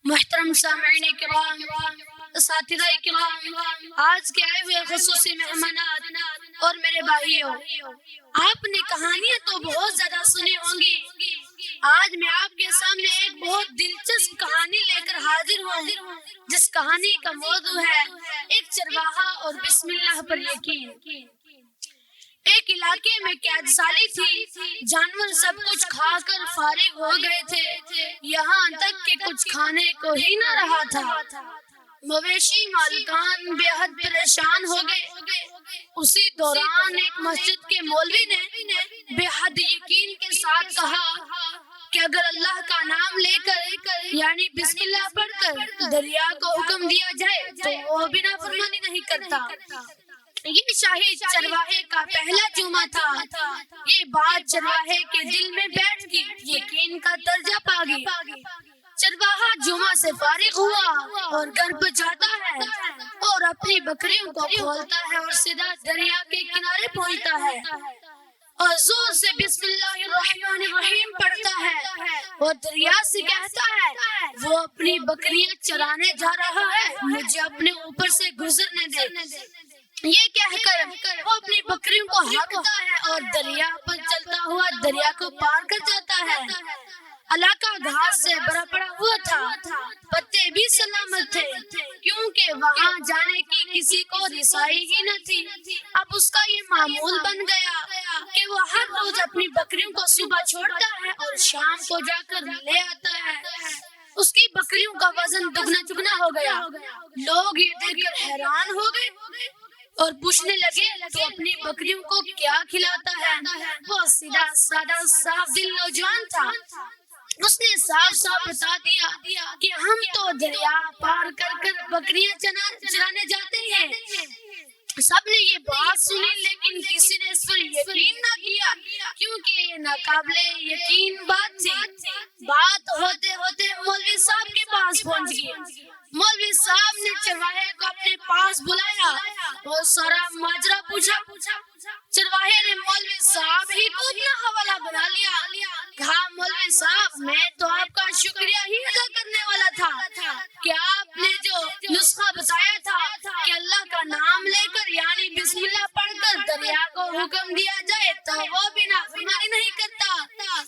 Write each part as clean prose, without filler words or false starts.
محترم سامعین کرام، اساتذہ کرام، آج کے آئے ہوئے خصوصی مہمانات اور میرے بھائیوں، آپ نے کہانیاں تو بہت زیادہ سنی ہوں گی۔ آج میں آپ کے سامنے ایک بہت دلچسپ کہانی لے کر حاضر ہوں، جس کہانی کا موضوع ہے ایک چرواہا اور بسم اللہ پر یقین۔ ایک علاقے میں قحط سالی تھی، جانور سب کچھ کھا کر فارغ ہو گئے تھے، یہاں تک کہ کچھ کھانے کو ہی نہ رہا تھا۔ مویشی مالکان بے حد پریشان ہو گئے۔ اسی دوران ایک مسجد کے مولوی نے بے حد یقین کے ساتھ کہا کہ اگر اللہ کا نام لے کر یعنی بسم اللہ پڑھ کر دریا کو حکم دیا جائے تو وہ بھی نافرمانی نہیں کرتا۔ یہ شاہی چرواہے کا پہلا جمعہ تھا۔ یہ بات چرواہے کے دل میں بیٹھ گئی، یقین کا درجہ پا گئی۔ چرواہا جمعہ سے فارغ ہوا اور گھر پہ جاتا ہے اور اپنی بکریوں کو کھولتا ہے اور سیدھا دریا کے کنارے پہنچتا ہے اور زور سے بسم اللہ الرحمن الرحیم پڑھتا ہے اور دریا سے کہتا ہے وہ اپنی بکریاں چرانے جا رہا ہے، مجھے اپنے اوپر سے گزرنے دے۔ یہ کہہ کر وہ اپنی بکریوں کو ہانکتا ہے اور دریا پر چلتا ہوا دریا کو پار کر جاتا ہے۔ علاقہ گھاس سے بھرا پڑا ہوا تھا، پتے بھی سلامت تھے، کیونکہ وہاں جانے کی کسی کو رسائی ہی نہ تھی۔ اب اس کا یہ معمول بن گیا کہ وہ ہر روز اپنی بکریوں کو صبح چھوڑتا ہے اور شام کو جا کر لے آتا ہے۔ اس کی بکریوں کا وزن دگنا چگنا ہو گیا۔ لوگ یہ دیکھ کر حیران ہو گئے اور پوچھنے لگے تو اپنی بکریوں کو کیا کھلاتا ہے؟ وہ سیدھا سادہ صاف دل نوجوان تھا۔ اس نے صاف صاف بتا دیا کہ ہم تو دریا پار کر بکریاں چرانے جاتے ہیں۔ سب نے یہ بات سنی لیکن کسی نے اس پر یقین نہ کیا، کیونکہ یہ ناقابل یقین بات تھی۔ بات ہوتے ہوتے مولوی صاحب کے پاس پہنچ گئی۔ مولوی صاحب نے چرواہے کو اپنے پاس بلایا اور سارا ماجرا پوچھا۔ چرواہے نے مولوی صاحب ہی کو اپنا حوالہ بنا لیا۔ کہا مولوی صاحب، میں تو آپ کا شکریہ ہی ادا کرنے والا تھا کہ آپ نے جو نسخہ بتایا تھا کہ اللہ کا نام لے کر یعنی بسم اللہ پڑھ کر دریا کو حکم دیا جائے تو وہ بھی نافرمانی نہیں کرتا۔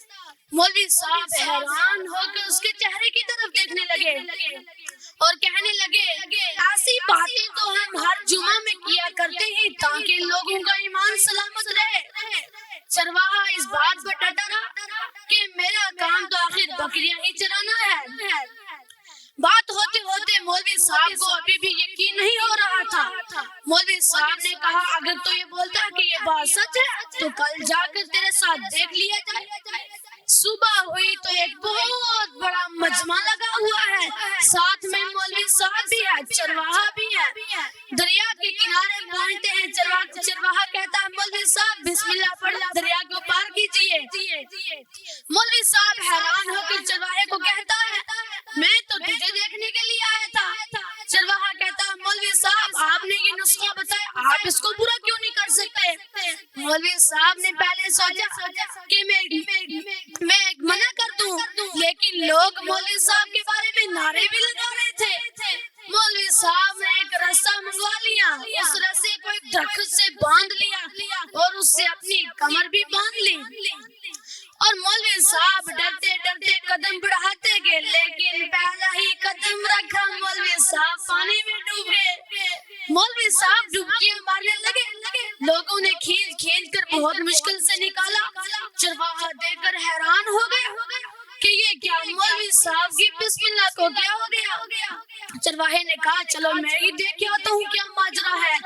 مولوی صاحب حیران ہو کر اس کے چہرے کی طرف دیکھنے لگے اور کہنے لگے ایسی باتیں تو ہم ہر جمعہ میں کیا کرتے ہیں تاکہ لوگوں کا ایمان سلامت رہے۔ چرواہا اس بات پر ڈٹا رہا کہ میرا کام تو آخر بکریاں ہی چرانا ہے۔ بات ہوتے ہوتے مولوی صاحب کو ابھی بھی یقین نہیں ہو رہا تھا۔ مولوی صاحب نے کہا اگر تو یہ بولتا کہ یہ بات سچ ہے تو کل جا کر تیرے ساتھ دیکھ لیا جائے۔ صبح ہوئی تو ایک بہت بڑا مجمع لگا ہوا ہے، ساتھ میں مولوی صاحب بھی ہے، چرواہا بھی ہے۔ دریا کے کنارے پہنچتے ہیں، چرواہا کہتا ہے مولوی صاحب بسم اللہ پڑھ دریا کو پار کیجئے۔ مولوی صاحب حیران ہو کر چرواہے کو کہتا ہے میں تو تجھے دیکھنے کے لیے آیا تھا۔ چرواہا کہتا ہے مولوی صاحب آپ نے یہ نسخہ بتایا، آپ اس کو پورا کیوں نہیں کر سکتے؟ مولوی صاحب نے پہلے سوچا کہ میں منع کر دوں، لیکن لوگ مولوی صاحب کے بارے میں نعرے بھی لگا رہے تھے۔ مولوی صاحب نے ایک رسہ منگوا لیا، اس رسے کو ایک درخت سے باندھ لیا اور اس سے اپنی کمر بھی باندھ لی اور مولوی صاحب ڈرتے ڈرتے قدم بڑھاتے گئے، لیکن پہلا ہی قدم رکھا مولوی صاحب پانی میں ڈوب گئے۔ مولوی صاحب ڈبکیاں مارنے لگے، لوگوں نے کھینچ کھینچ کر بہت مشکل سے نکالا۔ چرواہا دیکھ کر حیران ہو گیا کہ یہ کیا مولوی صاحب کی بسم اللہ کو کیا ہو گیا۔ چرواہے نے کہا چلو میں ہی دیکھ کے آتا ہوں کیا ماجرا ہے۔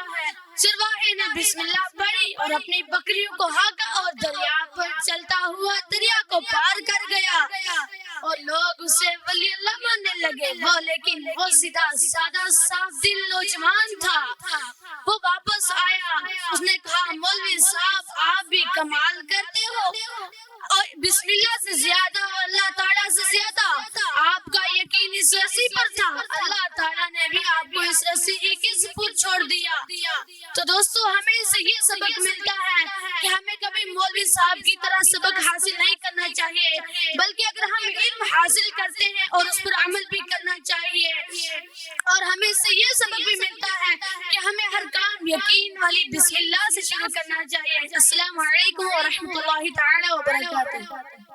چرواہے نے بسم اللہ پڑھی اور اپنی بکریوں کو ہانکا اور دریا پر چلتا ہوا دریا کو پار کر گیا اور لوگ اسے ولی اللہ ماننے لگے۔ لیکن وہ سیدھا سادہ صاف دل نوجوان تھا۔ وہ واپس آیا، اس نے کہا مولوی صاحب آپ بھی کمال کرتے ہو، اور بسم اللہ سے زیادہ اور اللہ تعالیٰ سے زیادہ آپ کا یقین اس رسی پر تھا، اللہ تعالیٰ نے بھی آپ کو اس رسی ہی کے سپرد چھوڑ دیا۔ تو دوستو ہمیں اس سے یہ سبق ملتا ہے کہ ہمیں کبھی مولوی صاحب کی طرح سبق حاصل نہیں کرنا چاہیے، بلکہ اگر ہم علم حاصل کرتے ہیں اور اس پر عمل بھی کرنا یہ سبق بھی ملتا ہے کہ ہمیں ہر کام یقین والی بسم اللہ سے شروع کرنا چاہیے۔ السلام علیکم ورحمۃ اللہ تعالی وبرکاتہ۔